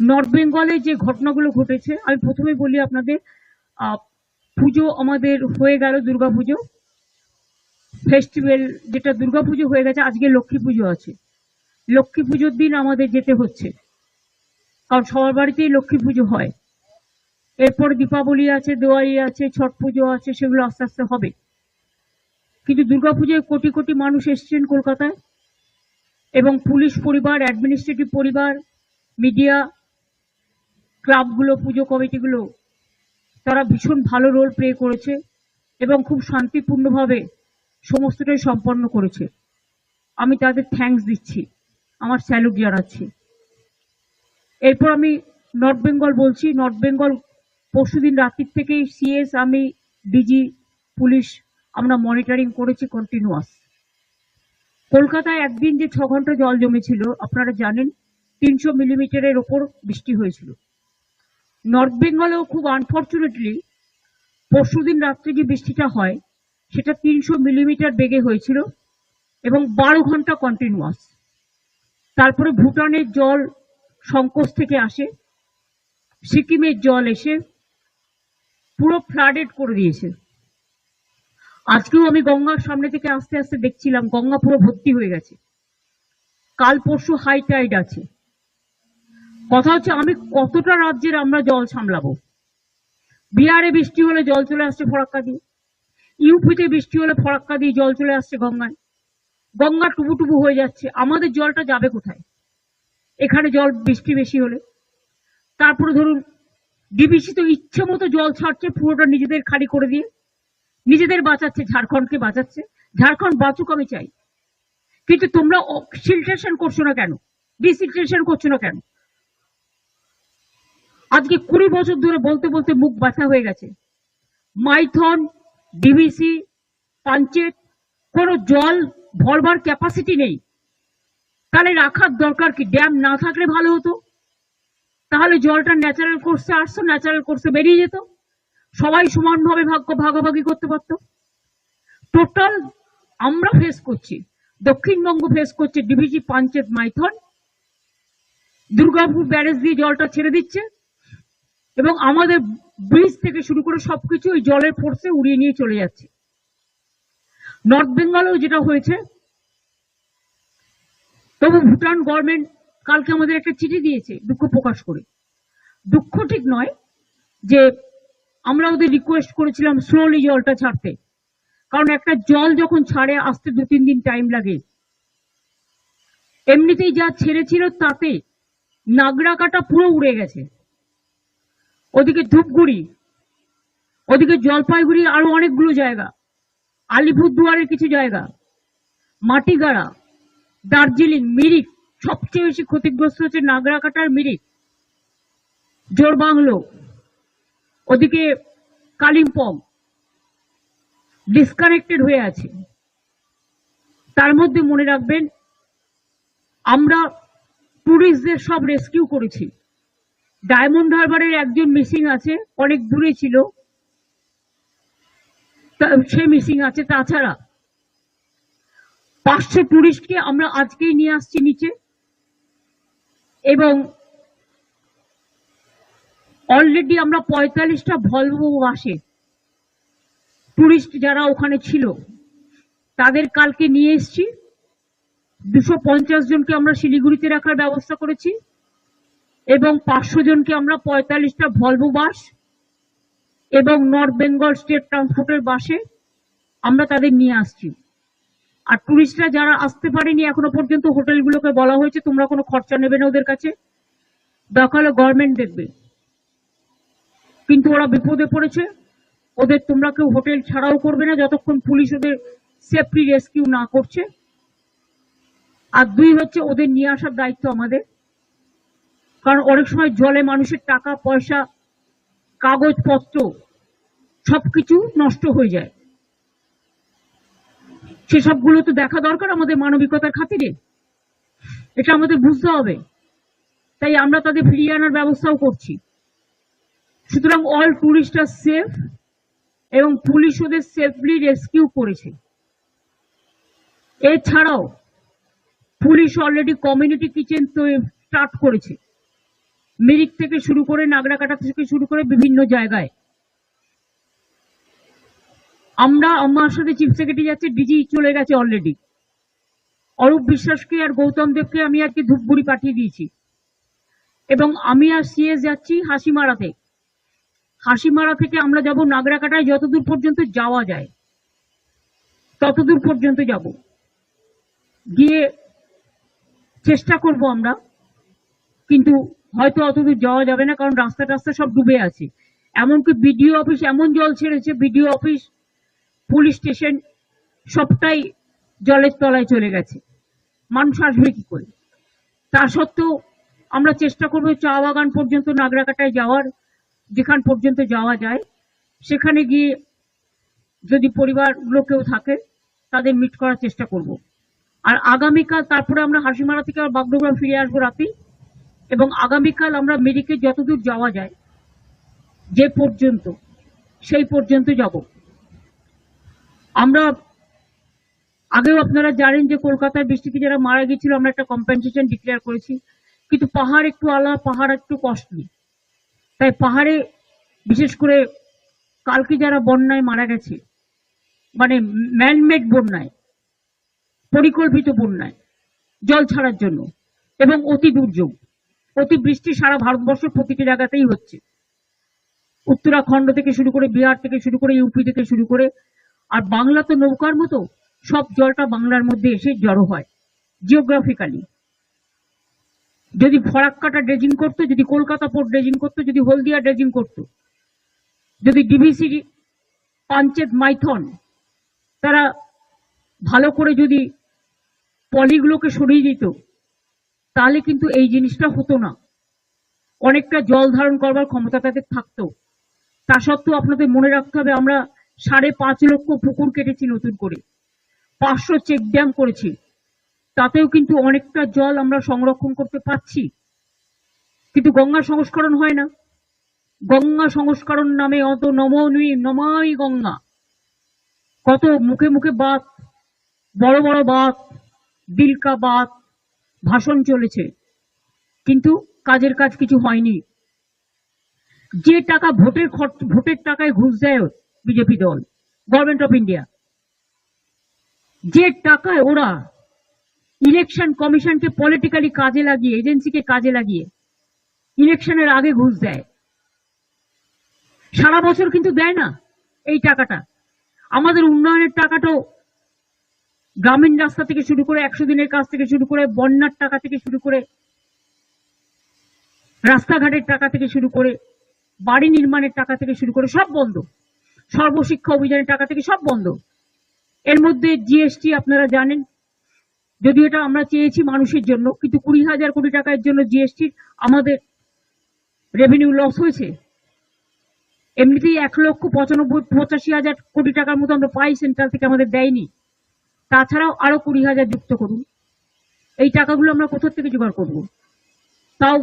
North বেঙ্গলে যে ঘটনাগুলো ঘটেছে, আমি প্রথমে বলি আপনাদের, পুজো আমাদের হয়ে গেল, দুর্গাপুজো ফেস্টিভ্যাল, যেটা দুর্গাপুজো হয়ে গেছে, আজকে লক্ষ্মী পুজো আছে। লক্ষ্মী পুজোর দিন আমাদের যেতে হচ্ছে, কারণ সবার বাড়িতেই লক্ষ্মী পুজো হয়। এরপর দীপাবলি আছে, দিওয়ালি আছে, ছট পুজো আছে, সেগুলো আস্তে আস্তে হবে। কিন্তু দুর্গাপুজোয় কোটি কোটি মানুষ এসছেন কলকাতায়, এবং পুলিশ পরিবার, অ্যাডমিনিস্ট্রেটিভ পরিবার, মিডিয়া, ক্লাবগুলো, পুজো কমিটিগুলো, তারা ভীষণ ভালো রোল প্লে করেছে এবং খুব শান্তিপূর্ণভাবে সমস্তটাই সম্পন্ন করেছে। আমি তাদের থ্যাঙ্কস দিচ্ছি, আমার স্যালুট জানাচ্ছি। এরপর আমি নর্থ বেঙ্গল বলছি। নর্থ বেঙ্গল পরশুদিন রাত্রির থেকেই সিএস, আমি, ডিজি, পুলিশ, আমরা মনিটরিং করেছি কন্টিনিউয়াস। কলকাতায় একদিন যে 6 ঘন্টা জল জমেছিল, আপনারা জানেন 300 মিলিমিটারের ওপর বৃষ্টি হয়েছিল। নর্থ বেঙ্গলেও খুব আনফর্চুনেটলি পরশুদিন রাত্রে যে বৃষ্টিটা হয়, সেটা 300 মিলিমিটার বেগে হয়েছিল এবং 12 ঘন্টা কন্টিনিউয়াস। তারপরে ভুটানের জল সংকোচ থেকে আসে, সিকিমের জল এসে পুরো ফ্লাডেড করে দিয়েছে। আজকেও আমি গঙ্গার সামনে থেকে আস্তে আস্তে দেখছিলাম, গঙ্গা পুরো ভর্তি হয়ে গেছে। কাল পরশু হাই টাইড আছে। কথা হচ্ছে, আমি কতটা রাজ্যের আমরা জল সামলাবো। বিহারে বৃষ্টি হলে জল চলে আসছে ফরাক্কা দিয়ে, ইউপিতে বৃষ্টি হলে ফরাক্কা দিয়ে জল চলে আসছে গঙ্গায়, গঙ্গা টুবু টুবু হয়ে যাচ্ছে। আমাদের জলটা যাবে কোথায় এখানে জল বৃষ্টি বেশি হলে? তারপরে ধরুন ডিবিসি তো ইচ্ছে মতো জল ছাড়ছে, পুরোটা নিজেদের খালি করে দিয়ে নিজেদের বাঁচাচ্ছে, ঝাড়খণ্ডকে বাঁচাচ্ছে। ঝাড়খণ্ড বাঁচুক, আমি চাই, কিন্তু তোমরা সিলট্রেশন করছো না কেন? ডিসিলট্রেশন করছো না কেন? আজকে 20 বছর ধরে বলতে বলতে মুখ ব্যথা হয়ে গেছে। মাইথন, ডিবিসি, পাঞ্চেত কোনো জল ভরবার ক্যাপাসিটি নেই। তাহলে রাখার দরকার কি? ড্যাম না থাকলে ভালো হতো, তাহলে জলটা ন্যাচারাল কোর্সে আসতো, ন্যাচারাল কোর্সে বেরিয়ে যেত, সবাই সমানভাবে ভাগাভাগি করতে পারতো। টোটাল আমরা ফেস করছি, দক্ষিণবঙ্গ ফেস করছে ডিবিসি, পাঞ্চেত, মাইথন। দুর্গাপুর ব্যারেজ দিয়ে জলটা ছেড়ে দিচ্ছে এবং আমাদের ব্রিজ থেকে শুরু করে সবকিছু ওই জলের ফোর্সে উড়িয়ে নিয়ে চলে যাচ্ছে। নর্থ বেঙ্গলেও যেটা হয়েছে, তবু ভুটান গভর্নমেন্ট কালকে আমাদের একটা চিঠি দিয়েছে দুঃখ প্রকাশ করে। দুঃখ ঠিক নয়, যে আমরা ওদের রিকোয়েস্ট করেছিলাম স্লোলি জলটা ছাড়তে, কারণ একটা জল যখন ছাড়ে আসতে 2-3 দিন টাইম লাগে। এমনিতেই যা ছেড়েছিল তাতে নাগরাকাটা পুরো উড়ে গেছে, ওদিকে ধূপগুড়ি, ওদিকে জলপাইগুড়ি, আরো অনেকগুলো জায়গা, আলিপুরদুয়ারের কিছু জায়গা, মাটিগাড়া, দার্জিলিং, মিরিক, সবচেয়ে বেশি ক্ষতিগ্রস্ত হচ্ছে নাগরাকাটার মিরিক, জোরবাংলো, ওদিকে কালিম্পং ডিসকানেক্টেড হয়ে আছে। তার মধ্যে মনে রাখবেন, আমরা টুরিস্টদের সব রেস্কিউ করেছি। ডায়মন্ড হারবারের একজন মিসিং আছে, অনেক দূরে ছিল, সে মিসিং আছে। তাছাড়া 500 টুরিস্টকে আমরা আজকেই নিয়ে আসছি নিচে, এবং অলরেডি আমরা 45টা ভলভো বাসে টুরিস্ট যারা ওখানে ছিল তাদের কালকে নিয়ে এসছি। 250 জনকে আমরা শিলিগুড়িতে রাখার ব্যবস্থা করেছি এবং 500 জনকে আমরা 45টা ভলভো বাস এবং নর্থ বেঙ্গল স্টেট ট্রান্সপোর্টের বাসে আমরা তাদের নিয়ে আসছি। আর টুরিস্টরা যারা আসতে পারেনি এখনো পর্যন্ত, হোটেলগুলোকে বলা হয়েছে তোমরা কোনো খরচা নেবে না ওদের কাছে, দরকার হলে গভর্নমেন্ট দেখবে। কিন্তু ওরা বিপদে পড়েছে, ওদের তোমরা কেউ হোটেল ছাড়াও করবে না যতক্ষণ পুলিশ ওদের সেফটি রেস্কিউ না করছে। আর 2 হচ্ছে, ওদের নিয়ে আসার দায়িত্ব আমাদের, কারণ অনেক সময় জলে মানুষের টাকা পয়সা, কাগজপত্র সবকিছু নষ্ট হয়ে যায়, সেসবগুলো তো দেখা দরকার আমাদের মানবিকতার খাতিরে, এটা আমাদের বুঝতে হবে। তাই আমরা তাদের ফিরিয়ে আনার ব্যবস্থাও করছি। সুতরাং অল টুরিস্ট আর সেফ, এবং পুলিশ ওদের সেফলি রেস্কিউ করেছে। এছাড়াও পুলিশ অলরেডি কমিউনিটি কিচেন তো স্টার্ট করেছে, মিরিক থেকে শুরু করে নাগরাকাটা থেকে শুরু করে বিভিন্ন জায়গায়। আমার সাথে চিফ সেক্রেটারি যাচ্ছে, ডিজি চলে গেছে অলরেডি। অরূপ বিশ্বাসকে আর গৌতম দেবকে আমি আজকে ধূপগুড়ি পাঠিয়ে দিয়েছি, এবং আমি আর সিএস যাচ্ছি হাসিমারাতে। হাসিমারা থেকে আমরা যাব নাগরাকাটায়, যতদূর পর্যন্ত যাওয়া যায় ততদূর পর্যন্ত যাব, গিয়ে চেষ্টা করব আমরা, কিন্তু হয়তো অতদূর যাওয়া যাবে না, কারণ রাস্তা টাস্তা সব ডুবে আছে। এমনকি বিডিও অফিস এমন জল ছেড়েছে, বিডিও অফিস, পুলিশ স্টেশন সবটাই জলের তলায় চলে গেছে। মানুষ আসবে কি করে? তা সত্ত্বেও আমরা চেষ্টা করবো চা বাগান পর্যন্ত নাগরাকাটায় যাওয়ার, যেখান পর্যন্ত যাওয়া যায় সেখানে গিয়ে যদি পরিবারগুলো কেউ থাকে তাদের মিট করার চেষ্টা করব। আর আগামীকাল তারপরে আমরা হাসিমারা থেকে আর বাগডোগরা ফিরে আসবো রাতে, এবং আগামীকাল আমরা মিরিকে যতদূর যাওয়া যায়, যে পর্যন্ত সেই পর্যন্ত যাব। আমরা আগেও আপনারা জানেন যে কলকাতার বৃষ্টিতে যারা মারা গিয়েছিল আমরা একটা কম্পেনসেশন ডিক্লেয়ার করেছি, কিন্তু পাহাড় একটু আলাদা, পাহাড় একটু কস্টলি। তাই পাহাড়ে বিশেষ করে কালকে যারা বন্যায় মারা গেছে, মানে ম্যানমেড বন্যায়, পরিকল্পিত বন্যায়, জল ছাড়ার জন্য, এবং অতি দুর্যোগ, অতি বৃষ্টি সারা ভারতবর্ষের প্রতিটি জায়গাতেই হচ্ছে, উত্তরাখণ্ড থেকে শুরু করে, বিহার থেকে শুরু করে, ইউপি থেকে শুরু করে। আর বাংলা তো নৌকার মতো, সব জলটা বাংলার মধ্যে এসে জড়ো হয় জিওগ্রাফিক্যালি। যদি ফরাক্কাটা ড্রেজিং করতো, যদি কলকাতা পোর্ট ড্রেজিং করতো, যদি হলদিয়া ড্রেজিং করতো, যদি ডিভিসি, পাঞ্চেত, মাইথন তারা ভালো করে যদি পলিগুলোকে সরিয়ে দিত, তাহলে কিন্তু এই জিনিসটা হতো না। অনেকটা জল ধারণ করবার ক্ষমতা তাদের থাকতো। তা সত্ত্বেও আপনাদের মনে রাখতে হবে, আমরা 5.5 লক্ষ পুকুর কেটেছি নতুন করে, 500 চেক ড্যাম করেছি, তাতেও কিন্তু অনেকটা জল আমরা সংরক্ষণ করতে পারছি। কিন্তু গঙ্গা সংস্করণ হয় না। গঙ্গা সংস্করণ নামে অত নমাই গঙ্গা, কত মুখে মুখে বাত, বড় বড় বাত, দিল কা বাত ভাষণ চলেছে, কিন্তু কাজের কাজ কিছু হয়নি। যে টাকা ভোটের টাকায় ঘুষ দেয় বিজেপি দল, গভর্নমেন্ট অফ ইন্ডিয়া, যে টাকায় ওরা ইলেকশন কমিশনকে পলিটিক্যালি কাজে লাগিয়ে, এজেন্সিকে কাজে লাগিয়ে ইলেকশনের আগে ঘুষ দেয়, সারা বছর কিন্তু দেয় না এই টাকাটা। আমাদের উন্নয়নের টাকাটাও গ্রামীণ রাস্তা থেকে শুরু করে, 100 দিনের কাজ থেকে শুরু করে, বন্যার টাকা থেকে শুরু করে, রাস্তাঘাটের টাকা থেকে শুরু করে, বাড়ি নির্মাণের টাকা থেকে শুরু করে সব বন্ধ, সর্বশিক্ষা অভিযানের টাকা থেকে সব বন্ধ। এর মধ্যে জিএসটি আপনারা জানেন, যদিও এটা আমরা চেয়েছি মানুষের জন্য, কিন্তু 20,000 কোটি টাকার জন্য জিএসটি আমাদের রেভিনিউ লস হয়েছে। এমনিতেই 1,85,000 কোটি টাকার মতো আমরা পাই সেন্ট্রাল থেকে, আমাদের দেয়নি। তাছাড়াও আরো 20,000 যুক্ত করুন। এই টাকাগুলো আমরা কোথা থেকে জোগাড় করব? তাও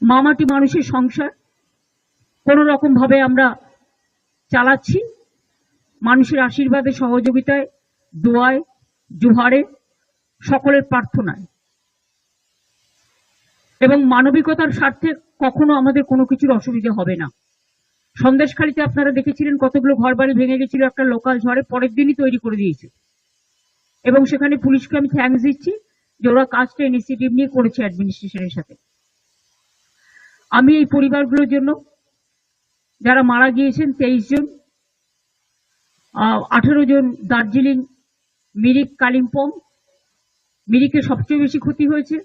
মামাটি মানুষের সংসার কোন রকম ভাবে আমরা চালাচ্ছি, মানুষের আশীর্বাদে, সহযোগিতায়, দোয়ায়, জোহারে, সকলের প্রার্থনায়, এবং মানবিকতার স্বার্থে কখনো আমাদের কোনো কিছুর অসুবিধা হবে না। সন্দেশখালীতে আপনারা দেখেছিলেন কতগুলো ঘর বাড়ি ভেঙে গেছিল একটা লোকাল ঝড়ে, পরের দিনই তৈরি করে দিয়েছে, এবং সেখানে পুলিশকে আমি থ্যাঙ্কস দিচ্ছি যে ওরা কাজটা ইনিশিয়েটিভ নিয়ে করেছে অ্যাডমিনিস্ট্রেশনের সাথে। আমি এই পরিবারগুলোর জন্য, যারা মারা গিয়েছেন 23 জন, 18 জন দার্জিলিং, মিরিক, কালিম্পং, মিরিকে সবচেয়ে বেশি ক্ষতি হয়েছে,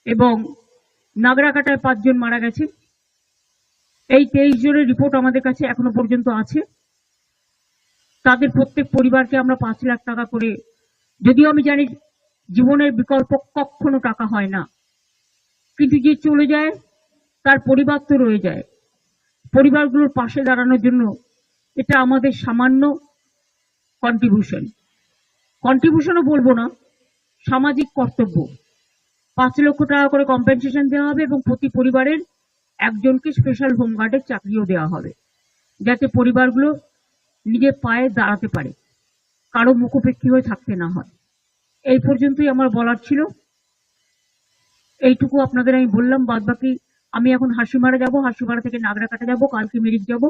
এবং নাগরাকাটায় 5 জন মারা গেছে। এই 23 জনের রিপোর্ট আমাদের কাছে এখনো পর্যন্ত আছে। তাদের প্রত্যেক পরিবারকে আমরা 5 লাখ টাকা করে, যদিও আমি জানি জীবনের বিকল্প কখনো টাকা হয় না, কিন্তু যে চলে যায় তার পরিবার তো রয়ে যায়। পরিবারগুলোর পাশে দাঁড়ানোর জন্য এটা আমাদের সামান্য কন্ট্রিবিউশনও বলবো না, সামাজিক কর্তব্য। 5 লক্ষ টাকা করে কম্পেনসেশন দেওয়া হবে, এবং প্রতি পরিবারের একজনকে স্পেশাল হোমগার্ডের চাকরিও দেওয়া হবে, যাতে পরিবারগুলো নিজের পায়ে দাঁড়াতে পারে, কারো মুখোপেক্ষী হয়ে থাকতে না হয়। এই পর্যন্তই আমার বলার ছিল। এইটুকু আপনাদের আমি বললাম। বাদ বাকি আমি এখন হাসিমারা যাব, হাসিমারা থেকে নাগরাকাটা যাব, কালকে মিরিক যাব।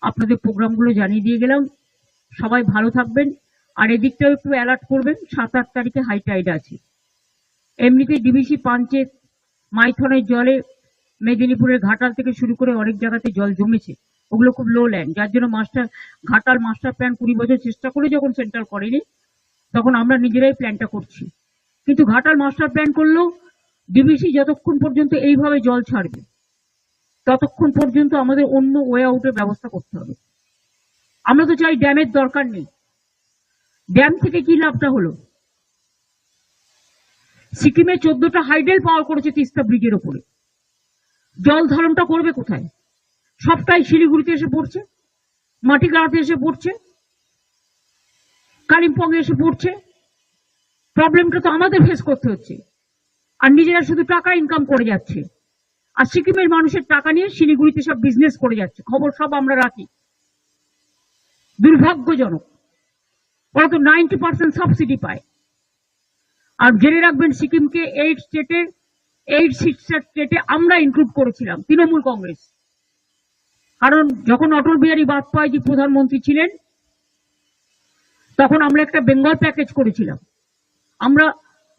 আপনাদের প্রোগ্রামগুলো জানিয়ে দিয়ে গেলাম। সবাই ভালো থাকবেন। আর এদিকটাও একটু অ্যালার্ট করবেন, 7-8 তারিখে হাই টাইড আছে। এমনিতে ডিবিসি পাঞ্চে মাইথনের জলে মেদিনীপুরের ঘাটাল থেকে শুরু করে অনেক জায়গাতে জল জমেছে, ওগুলো খুব লো ল্যান্ড, যার জন্য ঘাটাল মাস্টার প্ল্যান 20 বছর চেষ্টা করে যখন সেন্ট্রাল করেনি, তখন আমরা নিজেরাই প্ল্যানটা করছি। কিন্তু ঘাটাল মাস্টার প্ল্যান করলেও ডিবিসি যতক্ষণ পর্যন্ত এইভাবে জল ছাড়বে ততক্ষণ পর্যন্ত আমাদের অন্য ওয়ে আউটের ব্যবস্থা করতে হবে। আমরা তো চাই ড্যামের দরকার নেই। ড্যাম থেকে কি লাভটা হলো? সিকিমে 14টা হাইডেল পাওয়ার করেছে তিস্তা ব্রিজের ওপরে। জল ধারণটা করবে কোথায়? সবটাই শিলিগুড়িতে এসে পড়ছে, মাটিগাড়াতে এসে পড়ছে, কালিম্পং এসে পড়ছে। প্রবলেমটা তো আমাদের ফেস করতে হচ্ছে, আর নিজেরা শুধু টাকা ইনকাম করে যাচ্ছে। আর সিকিমের মানুষের টাকা নিয়ে শিলিগুড়িতে সব বিজনেস করে যাচ্ছে, খবর সব আমরা রাখি। দুর্ভাগ্যজনক। ওরা তো 90% সাবসিডি পায়। আর জেনে রাখবেন, সিকিমকে 8 স্টেটে আমরা ইনক্লুড করেছিলাম, তৃণমূল কংগ্রেস। কারণ যখন অটল বিহারী বাজপেয়ী প্রধানমন্ত্রী ছিলেন, তখন আমরা একটা বেঙ্গল প্যাকেজ করেছিলাম। আমরা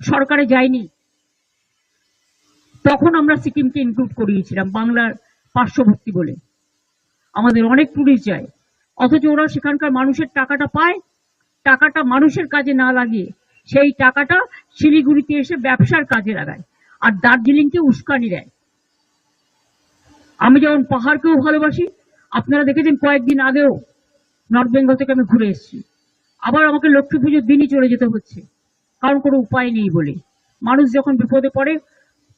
সরকারে যাইনি, তখন আমরা সিকিমকে ইনক্লুড করিয়েছিলাম বাংলার পার্শ্ববর্তী বলে। আমাদের অনেক টুরিস্ট যায়, অথচ ওরা সেখানকার মানুষের টাকাটা পায়, টাকাটা মানুষের কাজে না লাগিয়ে সেই টাকাটা শিলিগুড়িতে এসে ব্যবসার কাজে লাগায়, আর দার্জিলিংকে উস্কানি দেয়। আমি যেমন পাহাড়কেও ভালোবাসি, আপনারা দেখেছেন কয়েকদিন আগেও নর্থ বেঙ্গল থেকে আমি ঘুরে এসেছি, আবার আমাকে লক্ষ্মী পুজোর দিনই চলে যেতে হচ্ছে, কারণ কোনো উপায় নেই বলে। মানুষ যখন বিপদে পড়ে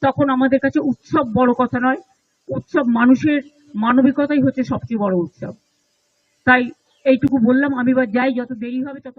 তখন আমাদের কাছে উৎসব বড় কথা নয়, উৎসব মানুষের মানবিকতাই হচ্ছে সবচেয়ে বড় উৎসব। তাই এইটুকু বললাম। আমি এবার যাই, যত দেরি হবে তত